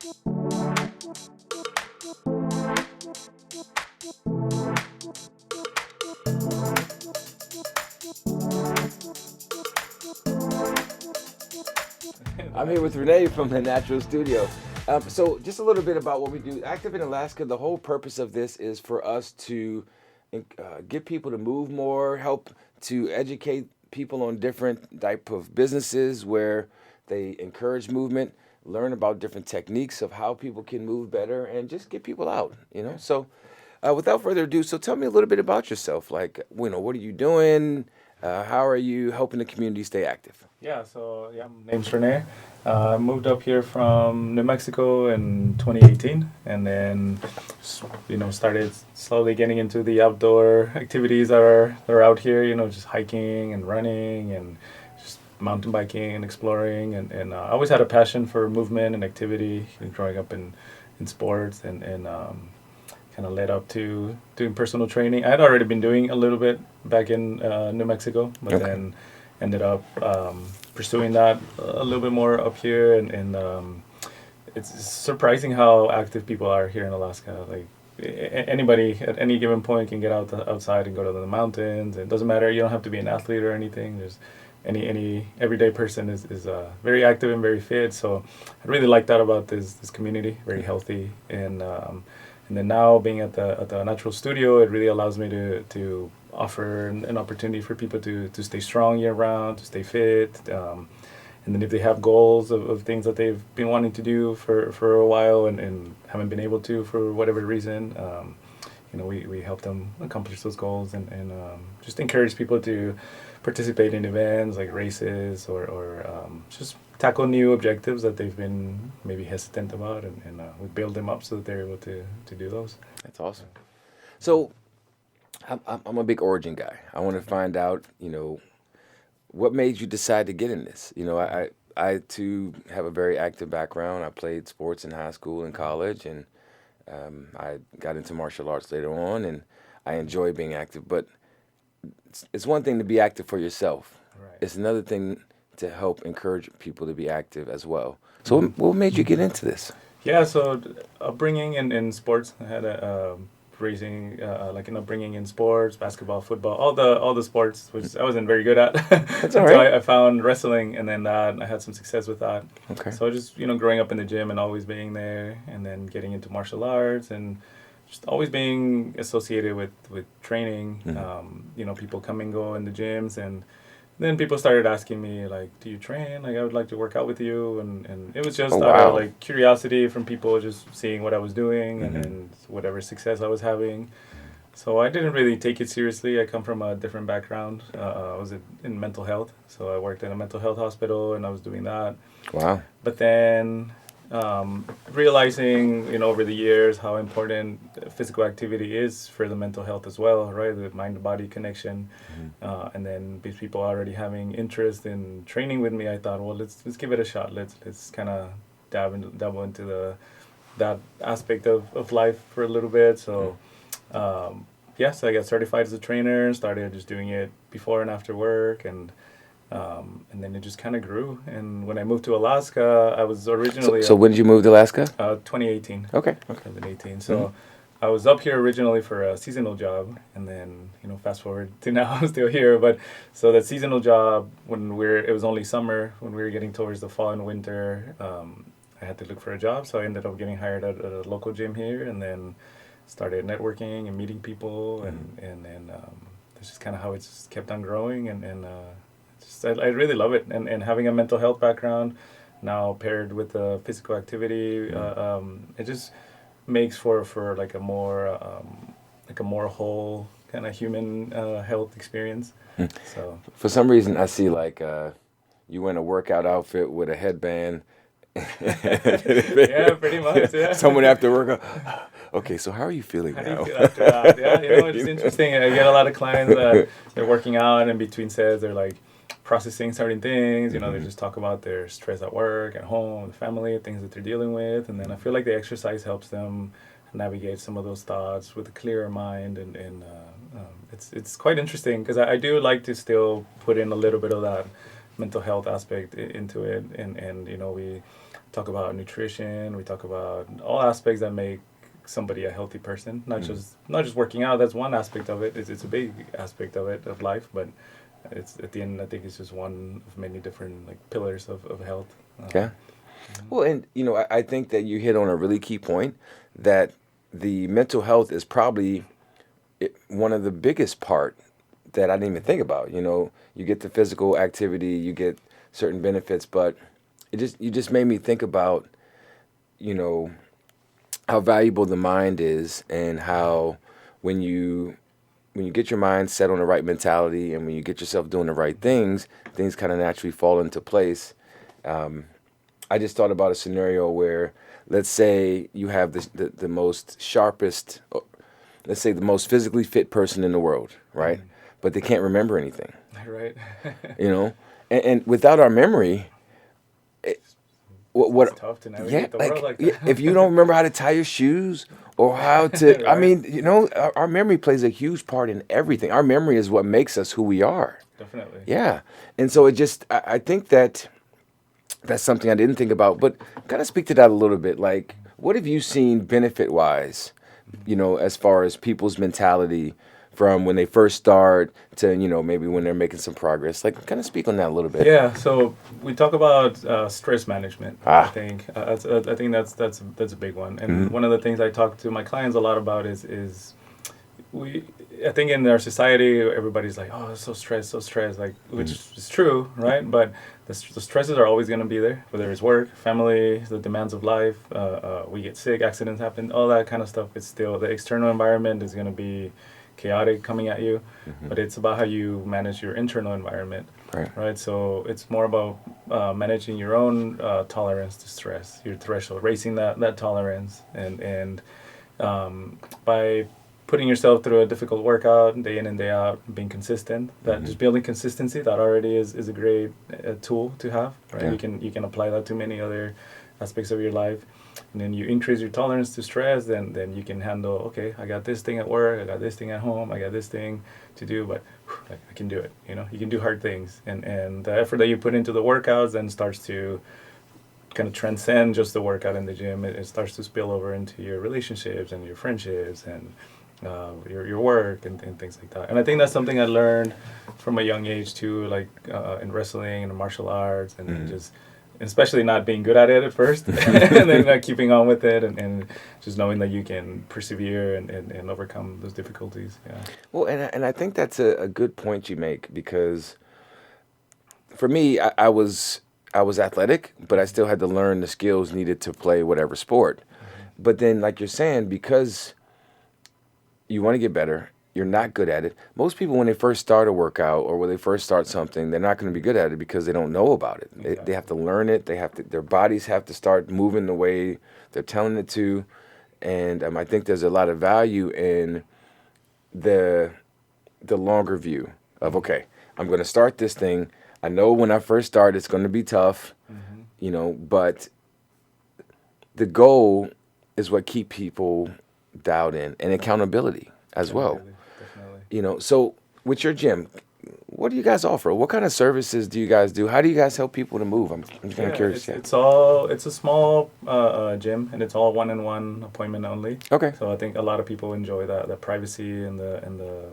I'm here with Renee from the Natural Studio. So just a little bit about what we do. Active in Alaska, the whole purpose of this is for us to get people to move more, help to educate people on different type of businesses where they encourage movement, learn about different techniques of how people can move better, and just get people out, you know? So without further ado, so tell me a little bit about yourself. Like, you know, what are you doing? How are you helping the community stay active? My name's René. I moved up here from New Mexico in 2018, and then started slowly getting into the outdoor activities that are out here. You know, just hiking and running and just mountain biking and exploring. And I always had a passion for movement and activity. Growing up in sports and kind of led up to doing personal training. I had already been doing a little bit back in New Mexico, but then ended up pursuing that a little bit more up here, and it's surprising how active people are here in Alaska. Like anybody at any given point can get outside and go to the mountains. It doesn't matter. You don't have to be an athlete or anything. There's any everyday person is very active and very fit. So I really like that about this community. Very healthy, and then now being at the Natural Studio, it really allows me to offer an opportunity for people to stay strong year round, to stay fit. And then if they have goals of things that they've been wanting to do for a while and haven't been able to for whatever reason, we help them accomplish those goals and just encourage people to participate in events like races or just tackle new objectives that they've been maybe hesitant about, and we build them up so that they're able to do those. That's awesome. So I'm a big origin guy. I want to find out, you know, what made you decide to get in this? You know, I too have a very active background. I played sports in high school and college, and I got into martial arts later on, and I enjoy being active. But it's one thing to be active for yourself. Right. It's another thing to help encourage people to be active as well. So what made you get into this? Yeah, so upbringing in sports. I had a upbringing in sports, basketball, football, all the sports, which I wasn't very good at. That's all Until right. I found wrestling, and then I had some success with that. Okay. So just growing up in the gym and always being there, and then getting into martial arts and just always being associated with training. People come and go in the gyms, and then people started asking me, like, do you train? Like, I would like to work out with you. And it was just out of, like, curiosity from people just seeing what I was doing and whatever success I was having. So I didn't really take it seriously. I come from a different background. I was in mental health. So I worked in a mental health hospital, and I was doing that. Wow. But then realizing, over the years how important physical activity is for the mental health as well, right? The mind-body connection. And then these people already having interest in training with me, I thought, well, let's give it a shot. Let's kind of dabble into that aspect of life for a little bit. So, so I got certified as a trainer, started just doing it before and after work, and then it just kind of grew. And when I moved to Alaska, I was originally... So when did you move to Alaska? 2018. Okay. 2018. So I was up here originally for a seasonal job, and then, fast forward to now, I'm still here. But so that seasonal job, it was only summer, when we were getting towards the fall and winter, I had to look for a job. So I ended up getting hired at a local gym here, and then started networking and meeting people, and then that's just kind of how it's just kept on growing, and I really love it, and having a mental health background now paired with physical activity, it just makes for like a more whole kind of human health experience. So for some reason, I see like you in a workout outfit with a headband. Yeah, pretty much. Yeah. Someone after work. Okay, so how are you feeling now? How do you feel after that? Yeah, it's interesting. I get a lot of clients that they're working out, and between sets, they're like processing certain things. They just talk about their stress at work, at home, the family, things that they're dealing with, and then I feel like the exercise helps them navigate some of those thoughts with a clearer mind, and it's quite interesting because I do like to still put in a little bit of that mental health aspect into it, and talk about nutrition. We talk about all aspects that make somebody a healthy person. Not just working out. That's one aspect of it. It's a big aspect of it, of life. But it's at the end, I think it's just one of many different like pillars of health. Yeah. Well, and I think that you hit on a really key point, that the mental health is probably one of the biggest part that I didn't even think about. You get the physical activity, you get certain benefits, but you just made me think about, you know, how valuable the mind is, and how when you get your mind set on the right mentality, and when you get yourself doing the right things kind of naturally fall into place. I just thought about a scenario where, let's say you have the most sharpest, let's say the most physically fit person in the world, right? But they can't remember anything, Right. you know? And without our memory, what It's tough to yeah, navigate the world like that. if you don't remember how to tie your shoes or how to, I Right. mean, our memory plays a huge part in everything. Our memory is what makes us who we are. Definitely. Yeah. And so I think that's something I didn't think about, but kind of speak to that a little bit. Like, what have you seen benefit wise, as far as people's mentality from when they first start to, maybe when they're making some progress? Like, kind of speak on that a little bit. Yeah, so we talk about stress management. Ah. I think that's a big one. And one of the things I talk to my clients a lot about is I think in our society everybody's like, oh, so stressed, like, which is true, right? But the stresses are always going to be there, whether it's work, family, the demands of life. We get sick, accidents happen, all that kind of stuff. It's still the external environment is going to be chaotic coming at you, but it's about how you manage your internal environment, right? So it's more about managing your own tolerance to stress, your threshold, raising that tolerance, and by putting yourself through a difficult workout day in and day out, being consistent, that just building consistency, that already is a great tool to have, right? Yeah. You can apply that to many other aspects of your life. And then you increase your tolerance to stress, then you can handle, okay, I got this thing at work, I got this thing at home, I got this thing to do, but I can do it. You can do hard things. And the effort that you put into the workouts then starts to kind of transcend just the workout in the gym. It starts to spill over into your relationships and your friendships and your work and things like that. And I think that's something I learned from a young age too, like in wrestling and martial arts, and just especially not being good at it at first and then keeping on with it, and just knowing that you can persevere and overcome those difficulties. Yeah. Well, and I think that's a good point you make, because for me, I was athletic, but I still had to learn the skills needed to play whatever sport. But then, like you're saying, because you want to get better, you're not good at it. Most people, when they first start a workout or when they first start something, they're not going to be good at it because they don't know about it. Exactly. They have to learn it. Their bodies have to start moving the way they're telling it to. And I think there's a lot of value in the longer view of, okay, I'm going to start this thing. I know when I first start, it's going to be tough, but the goal is what keep people dialed in, and accountability as well. Definitely. So with your gym, what do you guys offer? What kind of services do you guys do? How do you guys help people to move? I'm kind of curious. It's a small gym, and it's all one-on-one appointment only. Okay. So I think a lot of people enjoy the privacy and the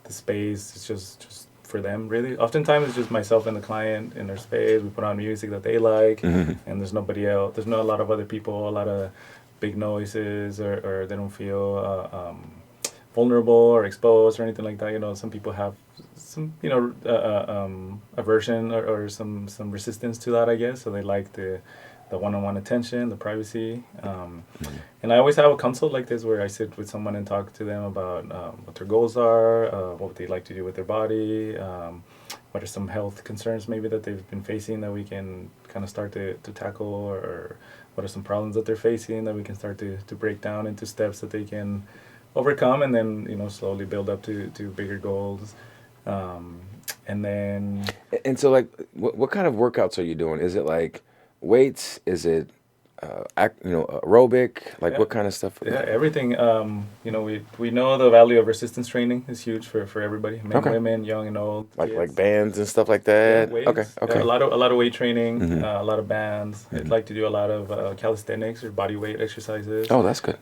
space. It's just for them, really. Oftentimes it's just myself and the client in their space. We put on music that they like, and there's nobody else. There's not a lot of other people, a lot of big noises, or they don't feel vulnerable or exposed or anything like that. Some people have some aversion or some resistance to that, I guess. So they like the one-on-one attention, the privacy. And I always have a consult like this where I sit with someone and talk to them about what their goals are, what they like to do with their body, what are some health concerns maybe that they've been facing that we can kind of start to tackle, or what are some problems that they're facing that we can start to break down into steps that they can overcome, and then slowly build up to bigger goals. And then And so, like, what kind of workouts are you doing? Is it like weights? Is it aerobic? Like Yeah. what kind of stuff? Yeah, everything. We know the value of resistance training is huge for everybody, men, Okay. women, young and old, Like kids. bands and stuff like Yeah, that. Okay. weights. Yeah, Okay. a lot of weight training, Hmm. a lot of bands. I'd like to do a lot of calisthenics or body weight exercises. Oh, that's good.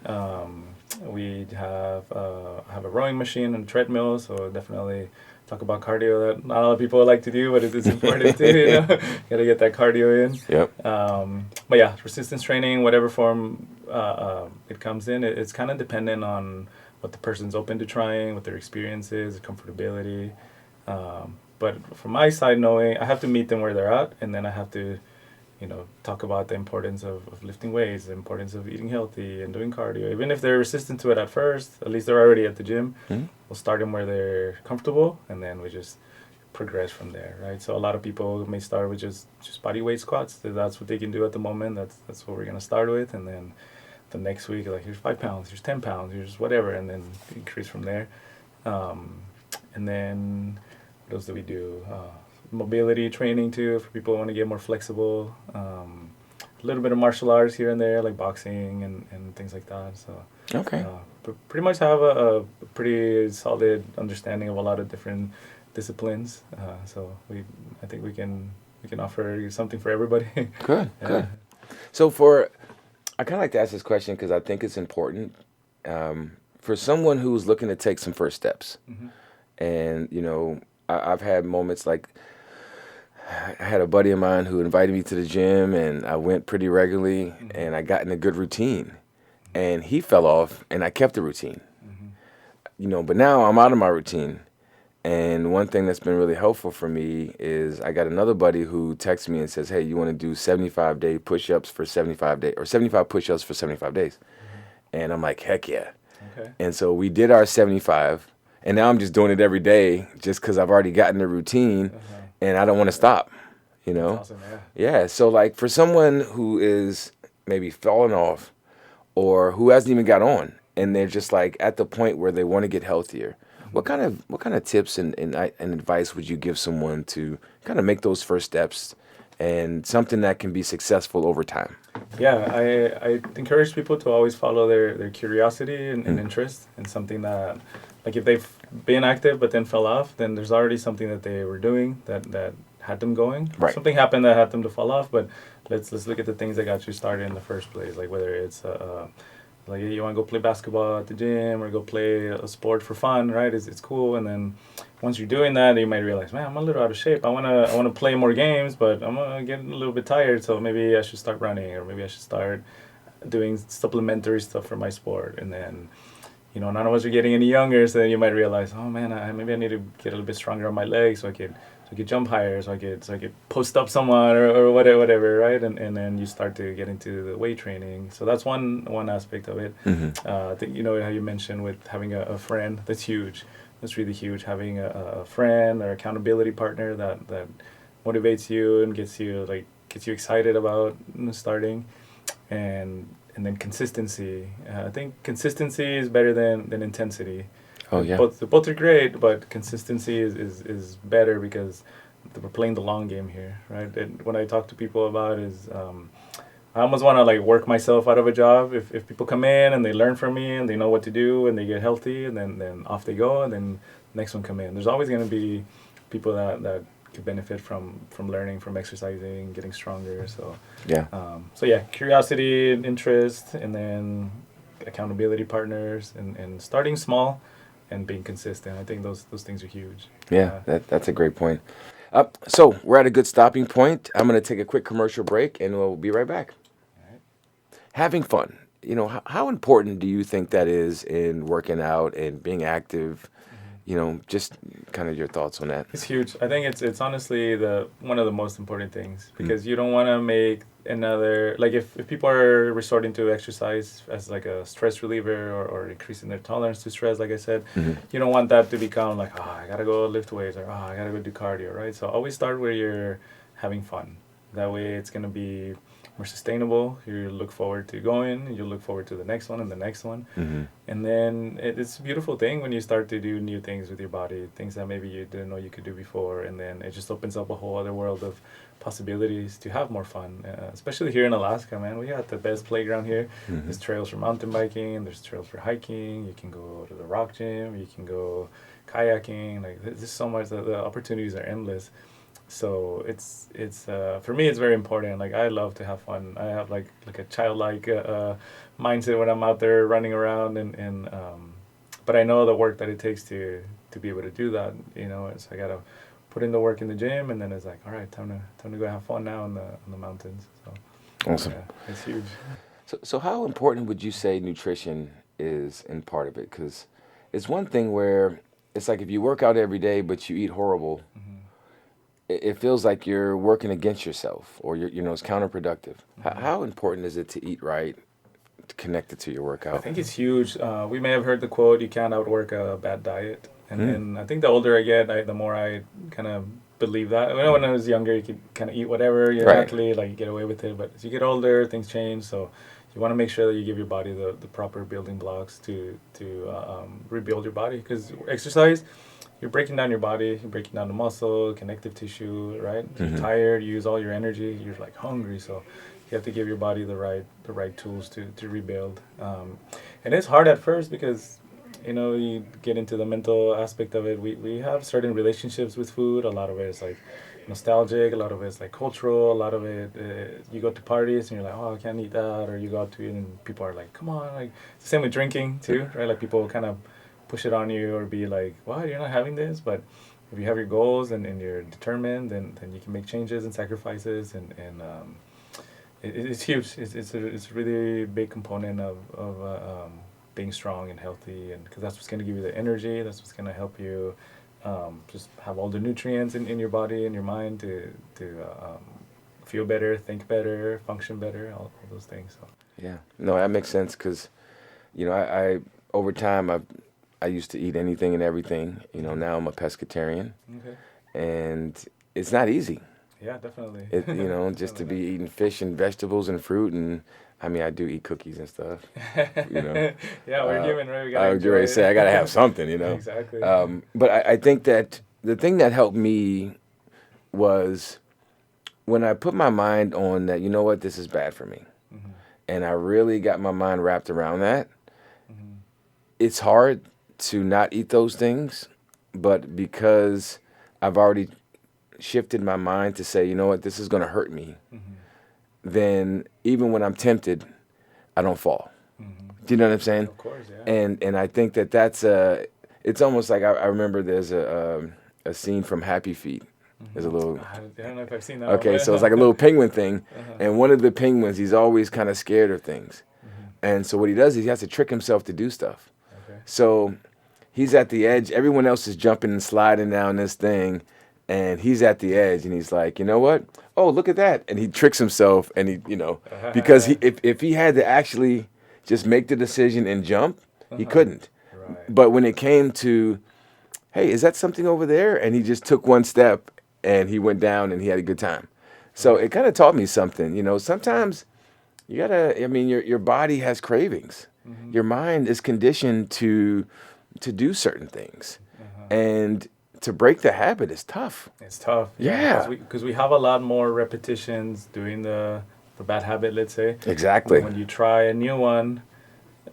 We have a rowing machine and treadmill, so definitely talk about cardio that not a lot of people like to do, but it's important too. Gotta get that cardio in. Yep. But yeah, resistance training, whatever form it comes in, it's kind of dependent on what the person's open to trying, what their experience is, comfortability. But from my side, knowing I have to meet them where they're at, and then I have to, talk about the importance of lifting weights, the importance of eating healthy and doing cardio. Even if they're resistant to it at first, at least they're already at the gym. Hmm. We'll start them where they're comfortable, and then we just progress from there, right? So a lot of people may start with just body weight squats. That's what they can do at the moment. That's what we're gonna start with, and then the next week, like here's 5 pounds, here's 10 pounds, here's whatever, and then increase from there. And then what else do we do? Mobility training too for people who want to get more flexible. A little bit of martial arts here and there, like boxing and things like that. So Okay. pretty much have a pretty solid understanding of a lot of different disciplines. So I think we can offer something for everybody. Good. Yeah. Good. So I kind of like to ask this question because I think it's important for someone who's looking to take some first steps. Mhm. And I've had moments like I had a buddy of mine who invited me to the gym, and I went pretty regularly, and I got in a good routine. And he fell off, and I kept the routine. But now I'm out of my routine. And one thing that's been really helpful for me is I got another buddy who texts me and says, "Hey, you want to do 75-day push-ups for 75 days, or 75 push-ups for 75 days?" And I'm like, "Heck yeah!" Okay. And so we did our 75, and now I'm just doing it every day, just because I've already gotten the routine, and I don't want to stop. That's awesome. Yeah. Yeah. So like for someone who is maybe falling off, or who hasn't even got on, and they're just like at the point where they want to get healthier. What kind of tips and advice would you give someone to kind of make those first steps and something that can be successful over time? Yeah, I encourage people to always follow their curiosity and interest in something that, like if they've been active but then fell off, then there's already something that they were doing that had them going. Right. Something happened that had them to fall off, but let's look at the things that got you started in the first place, like whether it's like you want to go play basketball at the gym or go play a sport for fun, right? It's cool, and then once you're doing that, you might realize, man, I'm a little out of shape. I wanna play more games, but I'm gonna get a little bit tired, so maybe I should start running, or maybe I should start doing supplementary stuff for my sport. And then, none of us are getting any younger, so then you might realize, oh man, maybe I need to get a little bit stronger on my legs so I could jump higher, so I could post up someone or whatever, right? And then you start to get into the weight training. So that's one aspect of it. I think how you mentioned with having a friend, that's huge. That's really huge. Having a friend or accountability partner that motivates you and gets you excited about starting, and then consistency. I think consistency is better than intensity. Oh yeah. Both are great, but consistency is better because we're playing the long game here, right? And what I talk to people about is I almost want to work myself out of a job. If people come in and they learn from me and they know what to do and they get healthy, and then off they go, and then next one come in. There's always going to be people that could benefit from learning, from exercising, getting stronger. So Yeah. curiosity and interest, and then accountability partners, and starting small and being consistent. I think those things are huge. Yeah, that's a great point. So we're at a good stopping point. I'm going to take a quick commercial break, and we'll be right back. All right. Having fun. How important do you think that is in working out and being active? Just kind of your thoughts on that. It's huge. I think it's honestly one of the most important things, because you don't want to make another, if people are resorting to exercise as like a stress reliever or increasing their tolerance to stress, like I said, you don't want that to become like, I gotta go lift weights, or I gotta go do cardio, right? So always start where you're having fun. That way it's gonna be more sustainable. You look forward to going, you look forward to the next one and the next one. And then it's a beautiful thing when you start to do new things with your body, things that maybe you didn't know you could do before, and then it just opens up a whole other world of possibilities to have more fun. Especially here in Alaska, man, we got the best playground here. There's trails for mountain biking, there's trails for hiking, you can go to the rock gym, you can go kayaking. Like, there's so much, the opportunities are endless. So it's for me, it's very important. Like, I love to have fun. I have like a childlike mindset when I'm out there running around, and but I know the work that it takes to be able to do that. You know, it's, I gotta put in the work in the gym, and then it's like, all right, time to go have fun now on the mountains. So Awesome. yeah, it's huge. So how important would you say nutrition is in part of it? Because it's one thing where it's like if you work out every day but you eat horrible, it feels like you're working against yourself, or it's counterproductive. How important is it to eat right, connected to your workout? I think it's huge. We may have heard the quote, "You can't outwork a bad diet," and I think the older I get, the more I kind of believe that. When I was younger, you could kind of eat whatever, you're an athlete, like, you get away with it. But as you get older, things change. So you want to make sure that you give your body the proper building blocks to rebuild your body. Because exercise, you're breaking down your body, you're breaking down the muscle, connective tissue, right? You're tired, you use all your energy, you're like hungry, so you have to give your body the right tools to rebuild. And it's hard at first because, you get into the mental aspect of it. We have certain relationships with food. A lot of it is like nostalgic, a lot of it is like cultural, a lot of it, you go to parties and you're like, oh, I can't eat that, or you go out to eat and people are like, come on. Like, it's the same with drinking too, right? Like, people kind of push it on you or be like, what, you're not having this? But if you have your goals and you're determined, then you can make changes and sacrifices, and it's huge. It's a really big component of being strong and healthy, and because that's what's going to give you the energy, that's what's going to help you just have all the nutrients in your body and your mind to feel better, think better, function better, all those things. So. Yeah, no, that makes sense, because I over time I used to eat anything and everything. Now I'm a pescatarian. Okay. And it's not easy. Yeah, definitely. Just to be eating fish and vegetables and fruit, and I mean, I do eat cookies and stuff. Yeah, we're human, right? We gotta I was going to say, I got to have something, Exactly. But I think that the thing that helped me was when I put my mind on that, this is bad for me. And I really got my mind wrapped around that. It's hard to not eat those things, but because I've already shifted my mind to say, this is going to hurt me, then even when I'm tempted, I don't fall. Do you know what I'm saying? Of course, yeah. And I think that's it's almost like I remember there's a scene from Happy Feet. There's a little. I don't know if I've seen that. Okay, so it's like a little penguin thing, and one of the penguins, he's always kind of scared of things, and so what he does is he has to trick himself to do stuff. Okay. So he's at the edge. Everyone else is jumping and sliding down this thing, and he's at the edge, and he's like, you know what? Oh, look at that! And he tricks himself, and he, because if he had to actually just make the decision and jump, he couldn't. Right. But when it came to, hey, is that something over there? And he just took one step, and he went down, and he had a good time. So it kind of taught me something. Sometimes you gotta. I mean, your body has cravings. Your mind is conditioned to do certain things, and to break the habit is tough. It's tough. Yeah. Because we have a lot more repetitions doing the bad habit, let's say. Exactly. When you try a new one,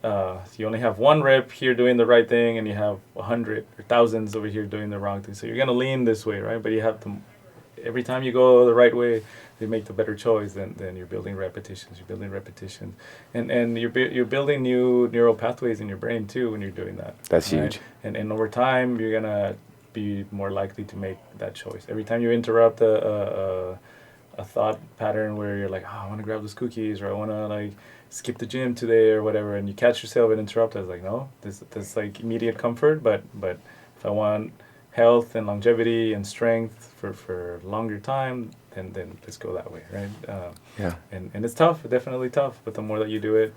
you only have one rep here doing the right thing, and you have 100 or thousands over here doing the wrong thing. So you're gonna lean this way, right? But you have to. Every time you go the right way, you make the better choice. Then you're building repetitions. And you're building new neural pathways in your brain too when you're doing that. That's right? huge. And over time, you're gonna be more likely to make that choice. Every time you interrupt a thought pattern where you're like, oh, I want to grab those cookies, or I want to like skip the gym today or whatever, and you catch yourself and interrupt, I was like, no, this like immediate comfort, but if I want health and longevity and strength for longer time, then let's go that way, right? Yeah. And it's tough, definitely tough, but the more that you do it,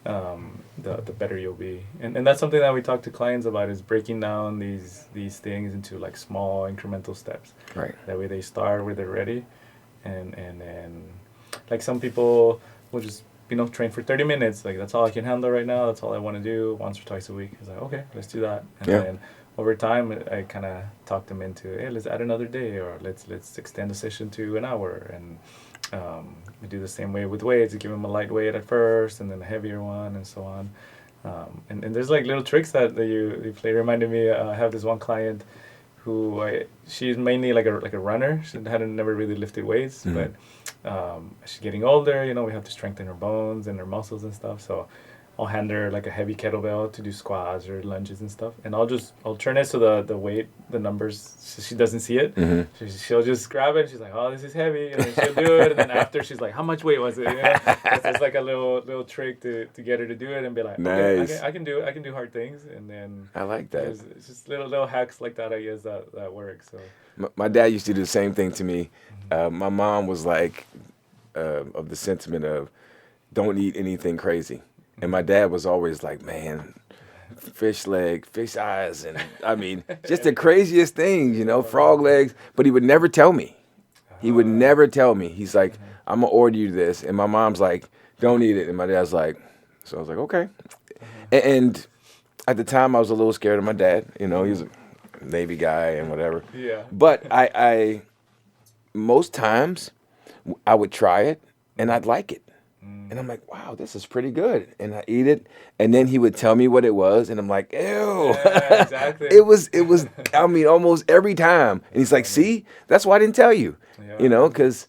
the better you'll be. And that's something that we talk to clients about, is breaking down these things into like small incremental steps. Right. That way they start where they're ready, and then like some people will just train for 30 minutes. Like that's all I can handle right now. That's all I want to do once or twice a week. It's like, okay, let's do that. And Yeah. then over time, I kind of talk them into, hey, let's add another day, or let's extend the session to an hour. And we do the same way with weights. You give them a light weight at first, and then a heavier one, and so on. And there's like little tricks that you play. Reminded me, I have this one client who she's mainly like a runner. She hadn't never really lifted weights, but she's getting older. We have to strengthen her bones and her muscles and stuff. So I'll hand her like a heavy kettlebell to do squats or lunges and stuff, and I'll turn it so the weight, the numbers, so she doesn't see it. She'll just grab it. And she's like, oh, this is heavy, and then she'll do it. And then after, she's like, how much weight was it? It's like a little trick to get her to do it and be like, okay, Nice. I can do hard things. And then I like that. it's just little hacks like that, I guess, that work. So My dad used to do the same thing to me. My mom was like, of the sentiment of, don't eat anything crazy. And my dad was always like, man, fish leg, fish eyes, and I mean, just the craziest things, frog legs. But he would never tell me. He would never tell me. He's like, I'm going to order you this. And my mom's like, don't eat it. And my dad's like, so I was like, okay. And at the time, I was a little scared of my dad. He was a Navy guy and whatever. yeah. But I most times, I would try it, and I'd like it. And I'm like, wow, this is pretty good. And I eat it. And then he would tell me what it was. And I'm like, ew. Yeah, exactly. it was, I mean, almost every time. And he's like, see, that's why I didn't tell you, because,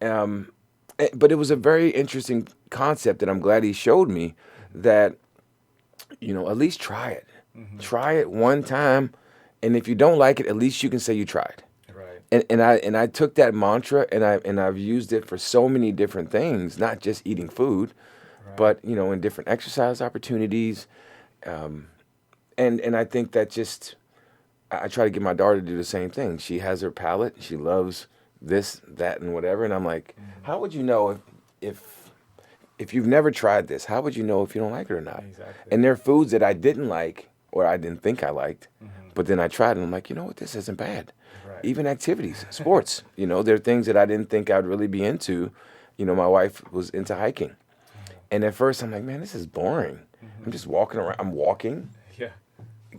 but it was a very interesting concept that I'm glad he showed me that, at least try it. Try it one time. And if you don't like it, at least you can say you tried. And I took that mantra and I've used it for so many different things, not just eating food, but in different exercise opportunities, and I think that I try to get my daughter to do the same thing. She has her palate, she loves this, that, and whatever, and I'm like, how would you know if you've never tried this? How would you know if you don't like it or not? Exactly. And there are foods that I didn't like or I didn't think I liked, but then I tried and I'm like, this isn't bad. Even activities, sports, there are things that I didn't think I'd really be into. My wife was into hiking. And at first I'm like, man, this is boring. I'm just walking around. I'm walking. Yeah.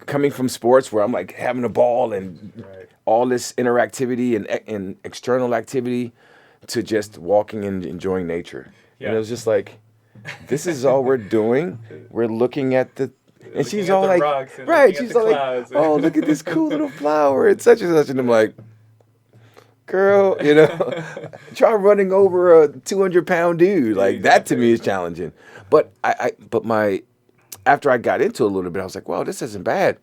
Coming from sports where I'm like having a ball and all this interactivity and external activity to just walking and enjoying nature. Yeah. And it was just like, this is all we're doing. We're looking at the... And she's all like, right, she's all like, oh, look at this cool little flower. It's such and such. And I'm like, girl, try running over a 200-pound dude. Like, that to me is challenging. But after I got into it a little bit, I was like, wow, this isn't bad.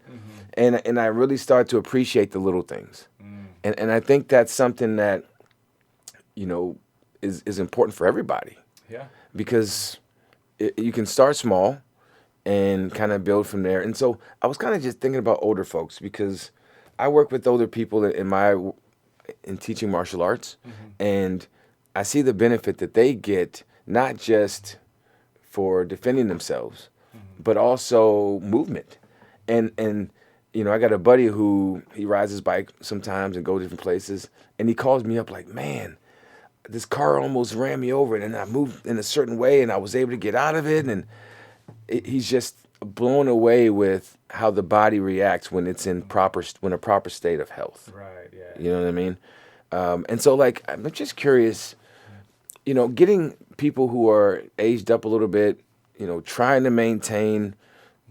And I really started to appreciate the little things. And I think that's something that, is important for everybody. Yeah. Because you can start small and kind of build from there. And so I was kind of just thinking about older folks because I work with older people in teaching martial arts, and I see the benefit that they get, not just for defending themselves, but also movement. And I got a buddy who he rides his bike sometimes and go different places, and he calls me up like, man, this car almost ran me over, and I moved in a certain way, and I was able to get out of it, and he's just blown away with how the body reacts when it's in a proper state of health. Right. Yeah. You know what I mean? And so, like, I'm just curious, getting people who are aged up a little bit, trying to maintain,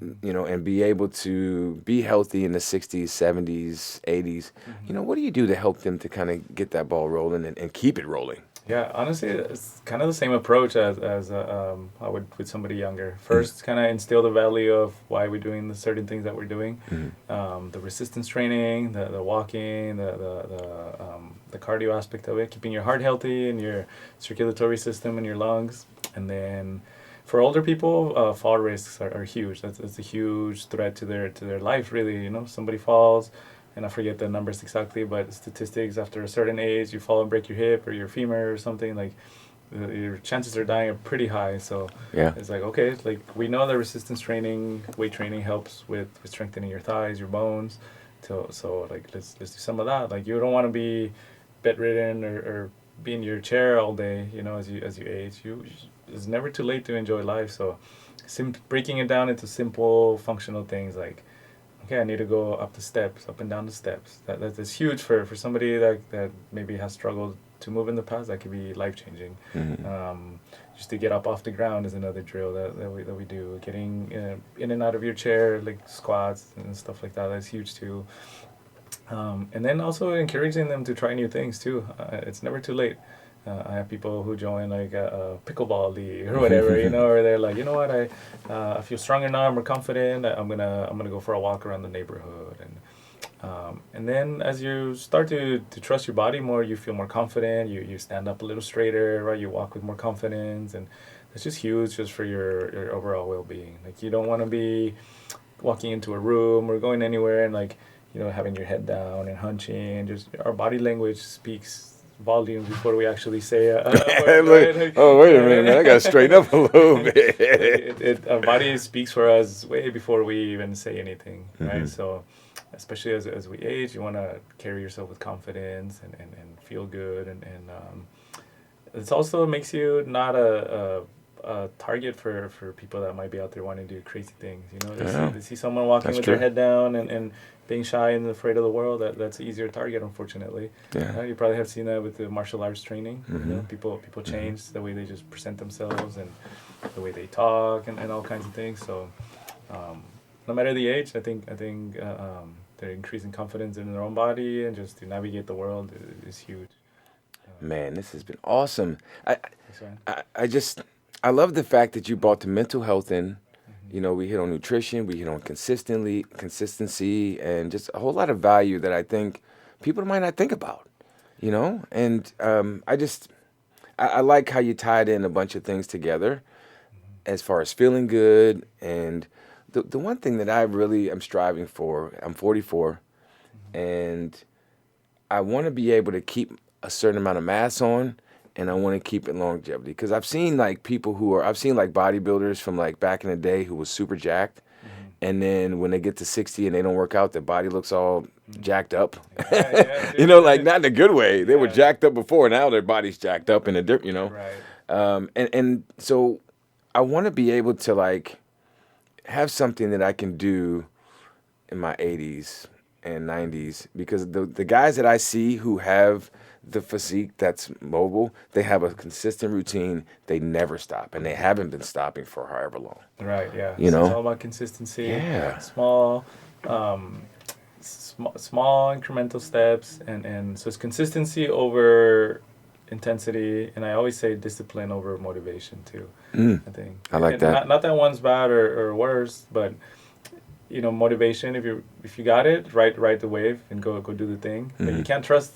and be able to be healthy in the 60s, 70s, 80s. What do you do to help them to kind of get that ball rolling and keep it rolling? Yeah, honestly, it's kind of the same approach as I would with somebody younger. First, kind of instill the value of why we're doing the certain things that we're doing, the resistance training, the walking, the cardio aspect of it, keeping your heart healthy and your circulatory system and your lungs. And then for older people, fall risks are huge. That's a huge threat to their life, really. Somebody falls, and I forget the numbers exactly, but statistics, after a certain age, you fall and break your hip or your femur or something, like your chances of dying are pretty high. So it's like, okay, like we know that resistance training, weight training helps with strengthening your thighs, your bones. So like let's do some of that. Like you don't want to be bedridden or be in your chair all day, as you age, it's never too late to enjoy life. So, breaking it down into simple functional things like, okay, I need to go up the steps, up and down the steps. That's huge for somebody that maybe has struggled to move in the past. That could be life changing. Just to get up off the ground is another drill that we do. Getting in and out of your chair, like squats and stuff like that. That's huge too. And then also encouraging them to try new things too. It's never too late. I have people who join like a pickleball league or whatever, or they're like, you know what, I feel stronger now, I'm more confident. I'm gonna go for a walk around the neighborhood, and then as you start to trust your body more, you feel more confident. You stand up a little straighter, right? You walk with more confidence, and that's just huge, just for your overall well being. Like you don't want to be walking into a room or going anywhere and like having your head down and hunching. Just our body language speaks volumes before we actually say a word, right? Like, oh, wait a minute, man. I got to straighten up a little bit. Our body speaks for us way before we even say anything, right? So especially as we age, you want to carry yourself with confidence and feel good. And it also makes you not a target for people that might be out there wanting to do crazy things. They see someone walking with their head down and being shy and afraid of the world. That's an easier target, unfortunately. You probably have seen that with the martial arts training. People change the way they just present themselves and the way they talk and all kinds of things. So no matter the age, I think they're increasing confidence in their own body, and just to navigate the world is huge. Man, this has been awesome. I love the fact that you brought the mental health in. We hit on nutrition, we hit on consistency, and just a whole lot of value that I think people might not think about, And I like how you tied in a bunch of things together as far as feeling good. And the one thing that I really am striving for, I'm 44, and I want to be able to keep a certain amount of mass on, and I want to keep it longevity. Because I've seen like bodybuilders from like back in the day who was super jacked. And then when they get to 60 and they don't work out, their body looks all jacked up. Like not in a good way. They were jacked up before. Now their body's jacked up in a different, Right. And so I want to be able to like have something that I can do in my 80s and 90s, because the guys that I see who have the physique that's mobile, they have a consistent routine. They never stop, and they haven't been stopping for however long. Right. Yeah. It's all about consistency. Yeah. Small incremental steps, and so it's consistency over intensity, and I always say discipline over motivation too. I think I like that. Not that one's bad or worse, but motivation, if you got it, ride the wave and go do the thing. But you can't trust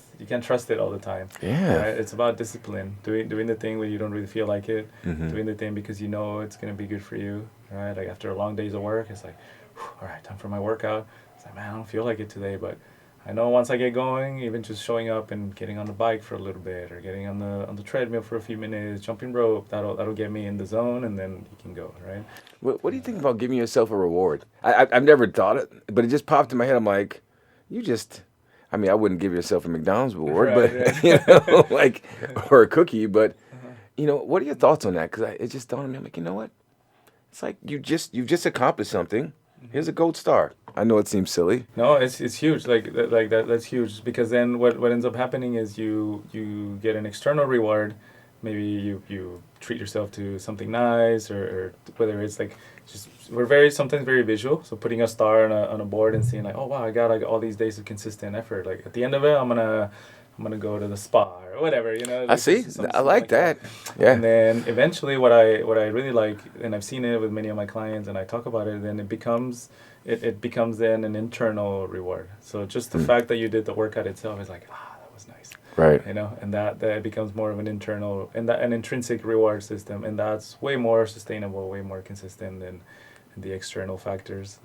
it all the time. Right? It's about discipline, doing the thing when you don't really feel like it, doing the thing because it's gonna be good for you. Right? Like after a long days of work, it's like, all right, time for my workout. It's like, man, I don't feel like it today, but I know once I get going, even just showing up and getting on the bike for a little bit, or getting on the treadmill for a few minutes, jumping rope, that'll get me in the zone, and then you can go, right? What do you think about giving yourself a reward? I've never thought it, but it just popped in my head. I'm like, I wouldn't give yourself a McDonald's reward, but like, or a cookie, but what are your thoughts on that? Because it just dawned on me, I'm like, you know what? It's like you've just accomplished something. Here's a gold star. I know it seems silly. No, it's huge. Like that. That's huge, because then what ends up happening is you get an external reward. Maybe you treat yourself to something nice, or whether it's like we're sometimes very visual. So putting a star on a board and seeing like, oh wow, I got like all these days of consistent effort. Like at the end of it, I'm gonna go to the spa or whatever. Like I see. I like that. Yeah. And then eventually, what I really like, and I've seen it with many of my clients, and I talk about it, then it becomes then an internal reward. So just the fact that you did the workout itself is like, that was nice. Right. And that becomes more of an internal and an intrinsic reward system, and that's way more sustainable, way more consistent than the external factors.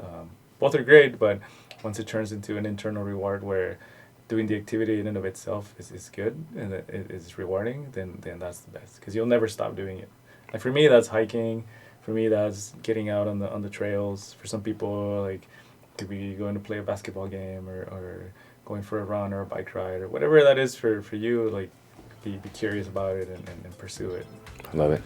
Both are great, but once it turns into an internal reward where doing the activity in and of itself is good and it is rewarding, then that's the best, because you'll never stop doing it. Like for me, that's hiking. For me, that's getting out on the trails. For some people, like could be going to play a basketball game or going for a run or a bike ride or whatever that is for you. Like be curious about it and pursue it. I love it.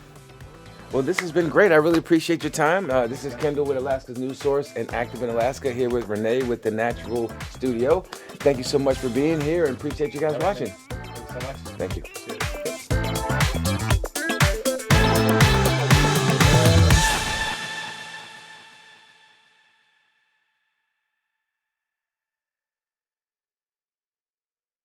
Well, this has been great. I really appreciate your time. This is Kendall with Alaska's News Source and Active in Alaska, here with Renee with the Natural Studio. Thank you so much for being here, and appreciate you guys watching. Thanks so much. Thank you. Cheers.